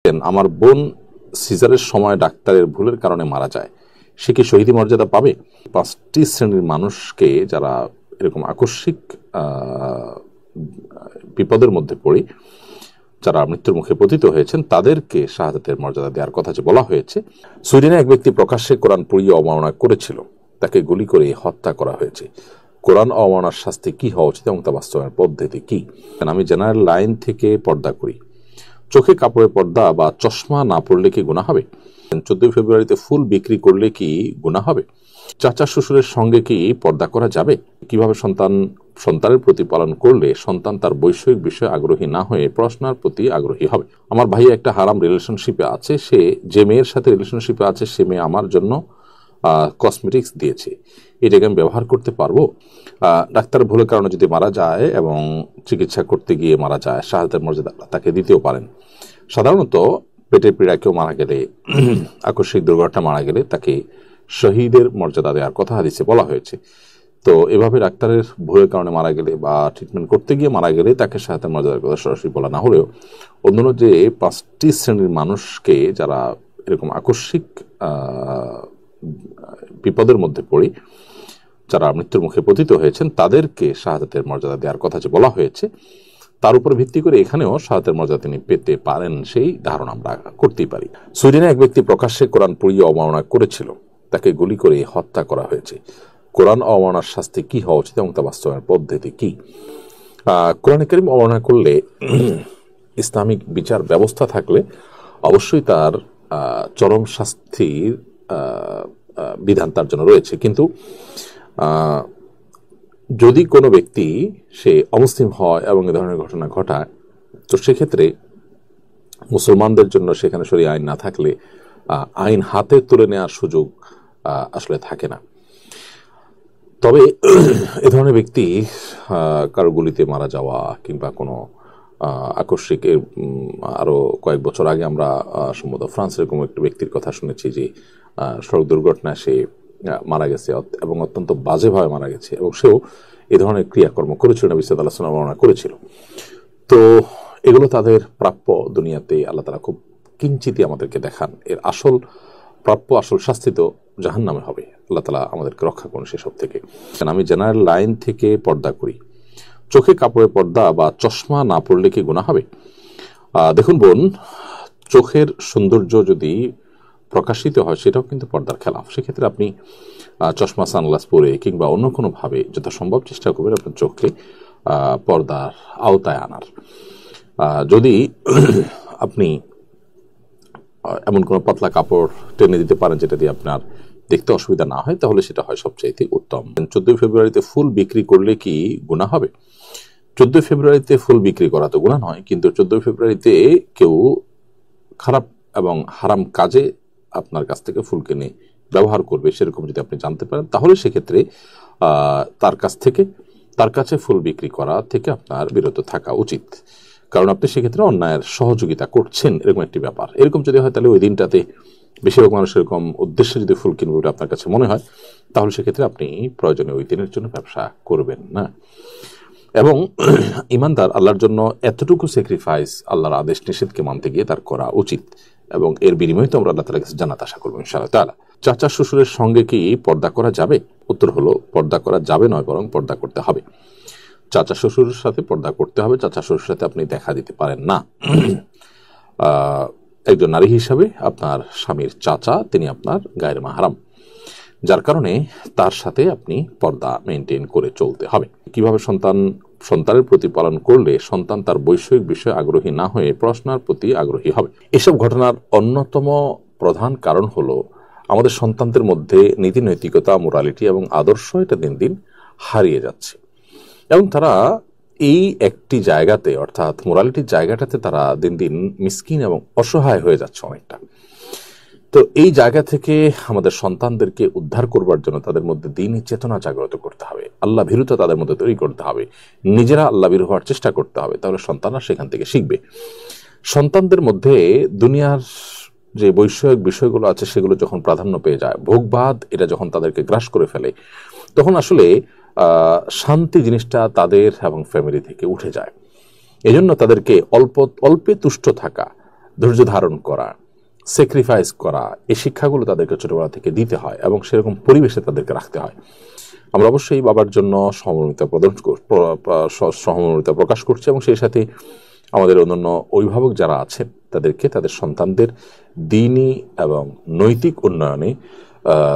আমার বোন সিজারের সময় ডাক্তারের ভুলের কারণে মারা যায়, সে কি শহীদি মর্যাদা পাবে? 5টি শ্রেণীর মানুষকে যারা এরকম আকস্মিক বিপদের মধ্যে পড়ে যারা মৃত্যুর মুখে পতিত হয়েছেন তাদেরকে শাহাদাতের মর্যাদা দেওয়ার কথা যে বলা হয়েছে। সুইডেনে এক ব্যক্তি প্রকাশ্যে কোরআন পড়িয়ে অবমাননা করেছিল, তাকে গুলি করে হত্যা করা হয়েছে। কোরআন অবমাননার শাস্তি কি হওয়া উচিত এবং তা বাস্তবায়নের পদ্ধতি কি? আমি জেনারেল লাইন থেকে পর্দা করি, চোখে কাপড়ের পর্দা বা চশমা না পড়লে কি গুনাহ হবে? 14 ফেব্রুয়ারিতে ফুল বিক্রি করলে কি গুনাহ হবে? চাচা শ্বশুরের সঙ্গে কি পর্দা করা যাবে? কিভাবে সন্তানের প্রতিপালন করলে সন্তান তার বৈষয়িক বিষয়ে আগ্রহী না হয়ে পড়াশোনার প্রতি আগ্রহী হবে? আমার ভাই একটা হারাম রিলেশনশিপে আছে, সে যে মেয়ের সাথে রিলেশনশিপে আছে সে মেয়ে আমার জন্য কসমেটিক্স দিয়েছে, এটাকে আমি ব্যবহার করতে পারবো? ডাক্তার ভুলের কারণে যদি মারা যায় এবং চিকিৎসা করতে গিয়ে মারা যায়, শাহাদাতের মর্যাদা তাকে দিতেও পারেন। সাধারণত পেটের পীড়া কেউ মারা গেলে, আকস্মিক দুর্ঘটনা মারা গেলে তাকে শহীদের মর্যাদা দেওয়ার কথা হাদিসে বলা হয়েছে। তো এভাবে ডাক্তারের ভুলের কারণে মারা গেলে বা ট্রিটমেন্ট করতে গিয়ে মারা গেলে তাকে শাহাদাতের মর্যাদার কথা সরাসরি বলা না হলেও অন্যান্য যে 5টি শ্রেণীর মানুষকে যারা এরকম আকস্মিক বিপদের মধ্যে পড়ে যারা মৃত্যুর মুখে পতিত হয়েছেন তাদেরকে শাহাদাতের মর্যাদা দেওয়ার কথা যে বলা হয়েছে, তার উপর ভিত্তি করে এখানেও শাহাদাতের মর্যাদা তিনি পেতে পারেন, সেই ধারণা আমরা করতেই পারি। সুইডেনে এক ব্যক্তি প্রকাশ্যে কোরআন পড়িয়ে অবমাননা করেছিল, তাকে গুলি করে হত্যা করা হয়েছে। কোরআন অবমাননার শাস্তি কি হওয়া উচিত এবং তা বাস্তবায়নের পদ্ধতি কি? কোরআন কারীম অবমাননা করলে ইসলামিক বিচার ব্যবস্থা থাকলে অবশ্যই তার চরম শাস্তির বিধান তার জন্য রয়েছে। কিন্তু যদি কোনো ব্যক্তি সে অমুসলিম হয় এবং এ ধরনের ঘটনা ঘটায়, তো সেক্ষেত্রে মুসলমানদের জন্য সেখানে শরীয়ত আইন না থাকলে আইন হাতে তুলে নেওয়ার সুযোগ আসলে থাকে না। তবে এ ধরনের ব্যক্তি কারো গুলিতে মারা যাওয়া কিংবা কোনো আকস্মিক, আরো কয়েক বছর আগে আমরা সম্ভবত ফ্রান্সের এরকম একটি ব্যক্তির কথা শুনেছি যে সড়ক দুর্ঘটনায় সে মারা গেছে এবং অত্যন্ত বাজেভাবে মারা গেছে, এবং সেও এ ধরনের ক্রিয়াকর্ম করেছিল, নবী সাল্লাল্লাহু আলাইহি ওয়াসাল্লাম বর্ণনা করেছিল। তো এগুলো তাদের প্রাপ্য, দুনিয়াতে আল্লাহ তাআলা খুব কিঞ্চিতই আমাদেরকে দেখান। এর আসল প্রাপ্য, আসল শাস্তি তো জাহান্নামে হবে। আল্লাহ তাআলা আমাদেরকে রক্ষা করুন সেসব থেকে। আমি জেনারেল লাইন থেকে পর্দা করি, চোখে কাপড়ের পর্দা বা চশমা না পড়লে কি গুনাহ হবে? দেখুন বোন, চোখের সৌন্দর্য যদি প্রকাশিত হয় সেটাও কিন্তু পর্দার খেলাফ। সেক্ষেত্রে আপনি চশমা, সানগ্লাস পরে কিংবা অন্য কোনোভাবে যথাসম্ভব চেষ্টা করবেন আপনার চোখকে পর্দার আওতায় আনার। যদি আপনি এমন কোনো পাতলা কাপড় টেনে দিতে পারেন যেটা দিয়ে আপনার দেখতে অসুবিধা না হয়, তাহলে সেটা হয় সবচাইতে উত্তম। 14 ফেব্রুয়ারিতে ফুল বিক্রি করলে কি গুনাহ হবে? 14 ফেব্রুয়ারিতে ফুল বিক্রি করা তো গুনাহ নয়, কিন্তু 14 ফেব্রুয়ারিতে কেউ খারাপ এবং হারাম কাজে আপনার কাছ থেকে ফুল কিনে ব্যবহার করবে, সেরকম যদি আপনি জানতে পারেন, তাহলে সেক্ষেত্রে তার কাছে ফুল বিক্রি করা থেকে আপনার বিরত থাকা উচিত। কারণ আপনি সেক্ষেত্রে অন্যায়ের সহযোগিতা করছেন, এরকম একটি ব্যাপার। এরকম যদি হয় তাহলে ওই দিনটাতে বেশিরভাগ মানুষ এরকম উদ্দেশ্যে যদি ফুল কিনবে বলে আপনার কাছে মনে হয়, তাহলে সেক্ষেত্রে আপনি প্রয়োজনে ওই দিনের জন্য ব্যবসা করবেন না। এবং ইমানদার আল্লাহর জন্য এতটুকু স্যাক্রিফাইস আল্লাহর আদেশ নিষেধকে মানতে গিয়ে তার করা উচিত, এবং এর বিনিময়ে তো আমরা আল্লাহ তাআলার কাছে জান্নাত আশা করবো ইনশাআল্লাহ তাআলা। চাচা শ্বশুরের সঙ্গে কি পর্দা করা যাবে? উত্তর হলো পর্দা করা যাবে নয়, বরং পর্দা করতে হবে। চাচা শ্বশুরের সাথে পর্দা করতে হবে। চাচা শ্বশুরের সাথে আপনি দেখা দিতে পারেন না। একজন নারী হিসাবে আপনার স্বামীর চাচা তিনি আপনার গায়ের মাহরাম, যার কারণে তার সাথে আপনি পর্দা মেনটেন করে চলতে হবে। কিভাবে সন্তানের প্রতিপালন করলে সন্তান তার বৈষয়িক বিষয়ে আগ্রহী না হয়ে পড়াশোনার প্রতি আগ্রহী হবে? এসব ঘটনার অন্যতম প্রধান কারণ হলো আমাদের সন্তানদের মধ্যে নীতি নৈতিকতা, মোরালিটি এবং আদর্শ এটা দিন দিন হারিয়ে যাচ্ছে, এবং তারা এই একটি জায়গাতে, অর্থাৎ মোরালিটির জায়গাটাতে তারা দিন দিন মিসকিন এবং অসহায় হয়ে যাচ্ছে অনেকটা। তো এই জায়গা থেকে আমাদের সন্তানদেরকে উদ্ধার করবার জন্য তাদের মধ্যে দ্বীনি চেতনা জাগ্রত করতে হবে, আল্লাহ ভীরুতা তাদের মধ্যে তৈরি করতে হবে, নিজেরা আল্লাহ ভীরু হওয়ার চেষ্টা করতে হবে, তাহলে সন্তানরা সেখান থেকে শিখবে। সন্তানদের মধ্যে দুনিয়ার যে বৈষয়িক বিষয়গুলো আছে সেগুলো যখন প্রাধান্য পেয়ে যায়, ভোগবাদ এটা যখন তাদেরকে গ্রাস করে ফেলে, তখন আসলে শান্তি জিনিসটা তাদের এবং ফ্যামিলি থেকে উঠে যায়। এজন্য তাদেরকে অল্পে তুষ্ট থাকা, ধৈর্য ধারণ করা, স্যাক্রিফাইস করা, এই শিক্ষাগুলো তাদেরকে ছোটবেলা থেকে দিতে হয় এবং সেরকম পরিবেশে তাদেরকে রাখতে হয়। আমরা অবশ্যই বাবার জন্য সহমর্মিতা প্রকাশ করছি এবং সেই সাথে আমাদের অন্যান্য অভিভাবক যারা আছেন তাদেরকে তাদের সন্তানদের দ্বীনি এবং নৈতিক উন্নয়নে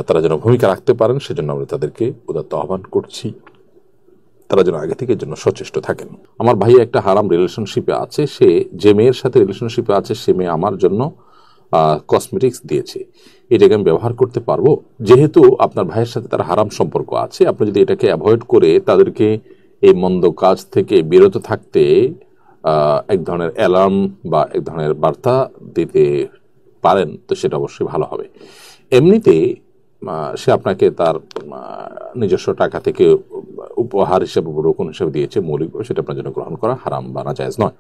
তারা যেন ভূমিকা রাখতে পারেন সেজন্য আমরা তাদেরকে উদাত্ত আহ্বান করছি, তারা যেন আগে থেকে জন্য সচেষ্ট থাকেন। আমার ভাই একটা হারাম রিলেশনশিপে আছে, সে যে মেয়ের সাথে রিলেশনশিপে আছে সে মেয়ে আমার জন্য কসমেটিক্স দিয়েছে, এটাকে আমি ব্যবহার করতে পারবো? যেহেতু আপনার ভাইয়ের সাথে তার হারাম সম্পর্ক আছে, আপনি যদি এটাকে অ্যাভয়েড করে তাদেরকে এই মন্দ কাজ থেকে বিরত থাকতে এক ধরনের অ্যালার্ম বা এক ধরনের বার্তা দিতে পারেন তো সেটা অবশ্যই ভালো হবে। এমনিতে সে আপনাকে তার নিজস্ব টাকা থেকে উপহার হিসেবে রোকন হিসেবে দিয়েছে, মৌলিক সেটা আপনার জন্য গ্রহণ করা হারাম বা নাজায়েজ নয়।